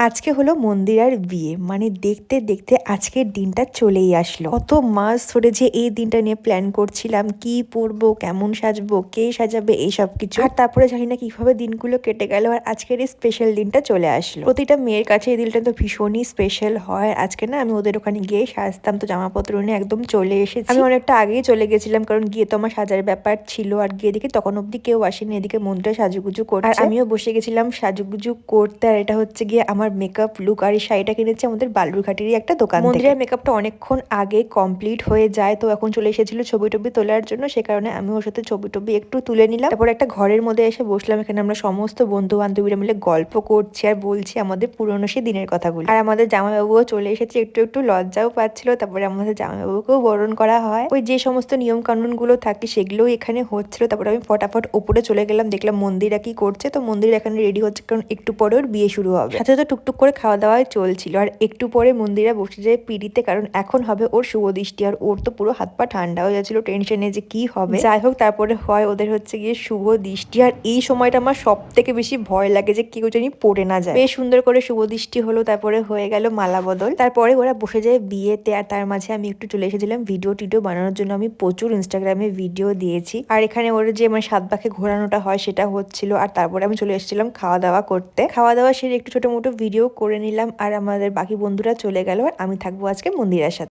আজকে হলো মন্দিরার বিয়ে, মানে দেখতে দেখতে আজকের দিনটা চলেই আসলো। কত মাস ধরে যে এই দিনটা নিয়ে প্ল্যান করছিলাম, কি পরবো, কেমন সাজবো, কে সাজাবে, এইসব কিছু। আর তারপরে জানি না কিভাবে দিনগুলো কেটে গেল, আর আজকের এই স্পেশাল দিনটা চলে আসলো। প্রতিটা মেয়ের কাছে এই দিনটা তো ভীষণই স্পেশাল হয়। আজকে না আমি ওদের ওখানে গিয়ে সাজতাম, তো জামাপত্র নিয়ে একদম চলে এসেছি। আমি অনেকটা আগেই চলে গেছিলাম, কারণ গিয়ে তো আমার সাজার ব্যাপার ছিল। আর গিয়ে দেখি তখন অব্দি কেউ আসেনি, এদিকে মন্দিরা সাজুগুজু করছে, আর আমিও বসে গেছিলাম সাজুগুজু করতে। আর এটা হচ্ছে গিয়ে আমার মেকআপ লুক। আর এই শাড়িটা কিনেছে আমাদের বালুরঘাটেরই একটা দোকান থেকে। মন্দিরের মেকআপটা অনেকক্ষণ আগে কমপ্লিট হয়ে যায়, তো এখন চলে এসেছিল ছবি টবি তোলার জন্য। সে কারণে আমি ওর সাথে ছবি টবি একটু তুলে নিলাম। তারপর একটা ঘরের মধ্যে এসে বসলাম, এখানে আমরা সমস্ত বন্ধু বান্ধবীরা মিলে গল্প করছি আর বলছি আমাদের পুরনো সেই দিনের কথাগুলো। আর আমাদের জামাইবাবুও চলে এসেছে, একটু একটু লজ্জাও পাচ্ছিল। তারপরে আমাদের জামাইবাবুকেও বরণ করা হয়। ওই যে সমস্ত নিয়ম কানুন গুলো থাকে সেগুলো এখানে হচ্ছিল। তারপরে আমি ফটাফট উপরে চলে গেলাম, দেখলাম মন্দিরা কি করছে। তো মন্দির এখানে রেডি হচ্ছে, কারণ একটু পরে ওর বিয়ে শুরু হবে। সাথে তো টুকটুক করে খাওয়া দাওয়াই চলছিল। আর একটু পরে মন্দিরা বসে যায় পিড়িতে, কারণ এখন হবে ওর শুভ দৃষ্টি। আর ওর তো পুরো হাত পা ঠান্ডা হয়ে যাচ্ছিল টেনশনে যে কি হবে। যাই হোক, তারপরে হয় ওদের হচ্ছে গিয়ে শুভ দৃষ্টি। আর এই সময়টা আমার সব থেকে বেশি ভয় লাগে যে কেউ জানি পড়ে না যায়। বেশ সুন্দর করে শুভ দৃষ্টি হলো, তারপরে হয়ে গেল মালা বদল। তারপরে ওরা বসে যায় বিয়েতে। আর তার মাঝে আমি একটু চলে এসেছিলাম ভিডিও টিডিও বানানোর জন্য। আমি প্রচুর ইনস্টাগ্রামে ভিডিও দিয়েছি। আর এখানে ওর যে মানে সাত পাখে ঘোরানোটা হয় সেটা হচ্ছিল। আর তারপরে আমি চলে এসেছিলাম খাওয়া দাওয়া করতে। খাওয়া দাওয়া সেরে একটু ছোট মোটো ভিডিও করে নিলাম। আর আমাদের বাকি বন্ধুরা চলে গেল, আর আমি থাকবো আজকে মন্দিরার সাথে।